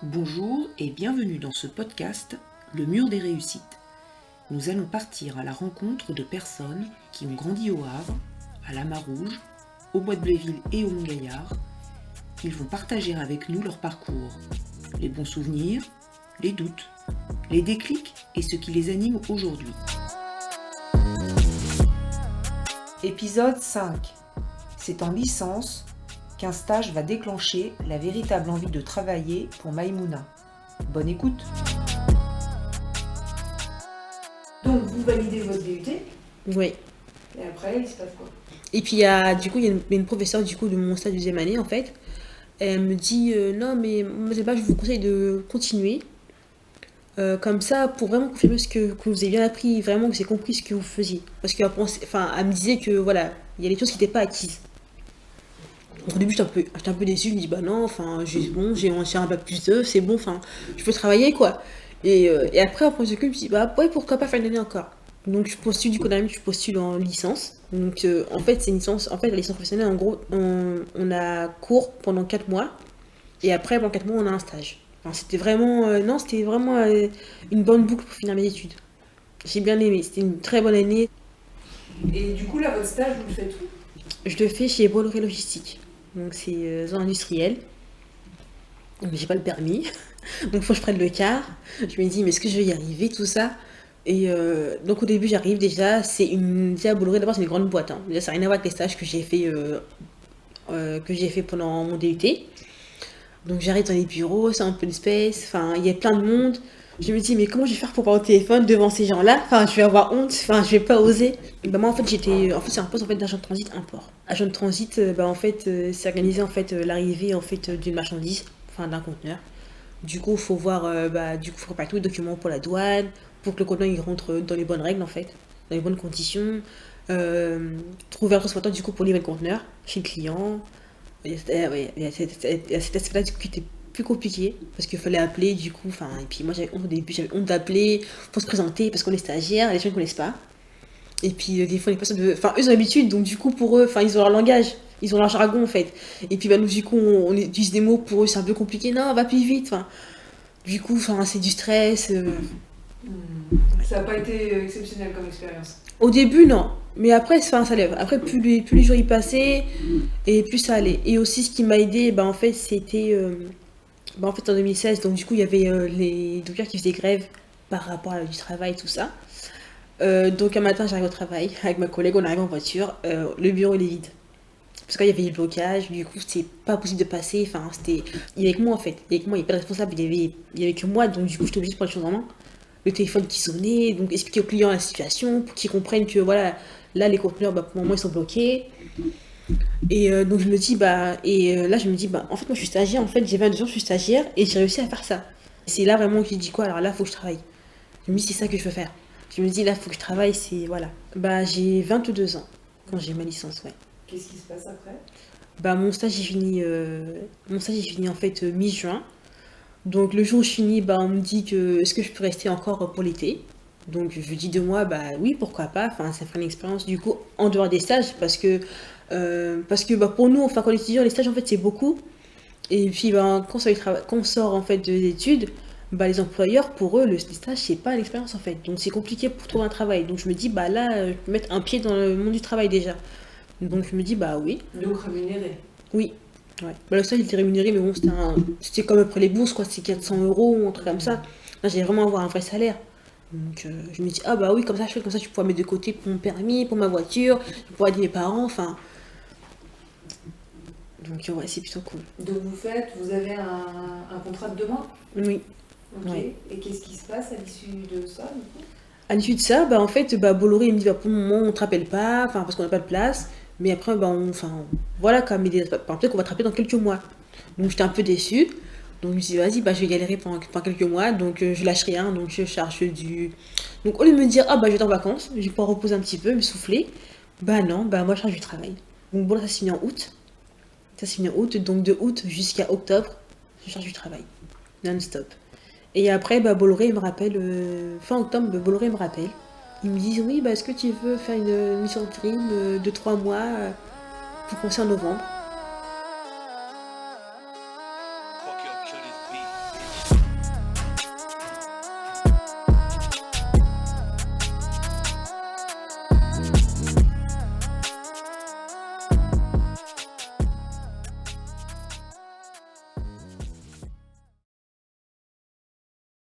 Bonjour et bienvenue dans ce podcast Le Mur des Réussites. Nous allons partir à la rencontre de personnes qui ont grandi au Havre, à la Mar-Rouge, au Bois de Bléville et au Mont-Gaillard. Ils vont partager avec nous leur parcours, les bons souvenirs, les doutes, les déclics et ce qui les anime aujourd'hui. Épisode 5. C'est en licence qu'un stage va déclencher la véritable envie de travailler pour Maïmouna. Bonne écoute. Donc vous validez votre DUT Oui. et après il se passe quoi? Et puis il y a une professeure de mon stage de deuxième année en fait. Elle me dit non mais moi c'est pas, je vous conseille de continuer. Comme ça pour vraiment confirmer que vous avez bien appris, vraiment que vous avez compris ce que vous faisiez. Parce qu'elle elle me disait que voilà, il y a des choses qui n'étaient pas acquises. Donc, au début j'étais un peu déçue, je me dis bah non, j'ai un bac plus 2, c'est bon, je peux travailler quoi. Et après en prenant recul, je me dis bah ouais, pourquoi pas faire une année encore. Donc je postule je postule en licence. Donc en fait c'est une licence, la licence professionnelle en gros on a cours pendant 4 mois et après pendant 4 mois on a un stage. C'était vraiment une bonne boucle pour finir mes études. J'ai bien aimé, c'était une très bonne année. Et du coup là votre stage vous le faites où? Je le fais chez Bolloré Logistique. Donc c'est zone industrielle. Donc j'ai pas le permis. Donc faut que je prenne le car. Je me dis mais est-ce que je vais y arriver tout ça? Et donc au début j'arrive déjà, déjà Bolloré d'abord c'est une grande boîte. Hein. Déjà ça n'a rien à voir avec les stages que j'ai fait pendant mon DUT. Donc j'arrive dans les bureaux, c'est un peu d'espèce, il y a plein de monde. Je me dis mais comment je vais faire pour parler au téléphone devant ces gens-là? Je vais avoir honte, je vais pas oser. Et bah moi en fait c'est un poste en fait d'agent de transit import. Agent de transit c'est organiser en fait l'arrivée en fait d'une marchandise, d'un conteneur. Du coup, faut voir, faut préparer tous les documents pour la douane, pour que le conteneur il rentre dans les bonnes règles en fait, dans les bonnes conditions. Trouver un transporteur du coup pour livrer le conteneur chez le client. Il y a cet aspect-là du coup qui était plus compliqué parce qu'il fallait appeler du coup, et puis moi j'avais honte au début, j'avais honte d'appeler pour se présenter parce qu'on est stagiaire, les gens ne connaissent pas. Et puis des fois les personnes, eux ils ont l'habitude donc du coup pour eux, ils ont leur langage. Ils ont leur jargon en fait. Et puis nous du coup on utilise des mots pour eux, c'est un peu compliqué. Non, va plus vite. Du coup, c'est du stress. Ça n'a pas été exceptionnel comme expérience. Au début, non. Mais après, ça lève. Après, plus les jours y passaient, et plus ça allait. Et aussi, ce qui m'a aidé, en fait, c'était... en fait, en 2016, donc du coup, il y avait les docteurs qui faisaient grève par rapport à du travail, tout ça. Donc un matin, j'arrive au travail avec ma collègue, on arrive en voiture, le bureau il est vide. Parce qu'il y avait du blocage, du coup c'était pas possible de passer, il y avait que moi en fait, il y avait que moi, il n'y avait pas de responsable, il y avait que moi, donc du coup j'étais obligée de prendre les choses en main. Le téléphone qui sonnait, donc expliquer aux clients la situation, pour qu'ils comprennent que voilà, là les conteneurs, pour le moment ils sont bloqués. Et donc je me dis, là je me dis, en fait moi je suis stagiaire, en fait j'ai 22 ans, je suis stagiaire, et j'ai réussi à faire ça. Et c'est là vraiment que j'ai dit quoi, alors là faut que je travaille. Je me dis c'est ça que je veux faire. Je me dis là faut que je travaille, c'est voilà. J'ai 22 ans quand j'ai ma licence, ouais. Qu'est-ce qui se passe après? Mon stage est fini en fait mi-juin. Donc le jour où je finis, on me dit que est-ce que je peux rester encore pour l'été. Donc je dis de moi, oui, pourquoi pas. Ça ferait une expérience du coup en dehors des stages parce que pour nous, quand on est étudiant, les stages en fait c'est beaucoup. Et puis quand on sort en fait des études, les employeurs pour eux les stages c'est pas l'expérience en fait. Donc c'est compliqué pour trouver un travail. Donc je me dis là, je peux mettre un pied dans le monde du travail déjà. Donc je me dis oui. Donc rémunéré. Oui. Ouais. Le stage il était rémunéré, mais bon, c'était comme après les bourses, quoi, c'est 400 €, un truc comme ça. Là, j'allais vraiment avoir un vrai salaire. Donc je me dis, oui, comme ça, je pourrais mettre de côté pour mon permis, pour ma voiture, je pourrais aider mes parents, Donc ouais, c'est plutôt cool. Donc vous avez un contrat de 2 mois? Oui. Ok. Ouais. Et qu'est-ce qui se passe à l'issue de ça du coup? À l'issue de ça, en fait, Bolloré il me dit, pour le moment, on ne te rappelle pas, parce qu'on n'a pas de place. Mais après, voilà, peut-être qu'on va te rappeler dans quelques mois. Donc j'étais un peu déçue. Donc je me suis dit, vas-y, je vais galérer pendant quelques mois. Donc je lâche rien. Donc je cherche du. Donc au lieu de me dire, je vais être en vacances, je vais pouvoir reposer un petit peu, me souffler. Non, moi je cherche du travail. Donc bon, là, ça se finit en août. Donc de août jusqu'à octobre, je cherche du travail. Non-stop. Et après, Bolloré il me rappelle, fin octobre, Bolloré me rappelle. Ils me disent, oui, est-ce que tu veux faire une mission de intérim de 3 mois pour commencer en novembre?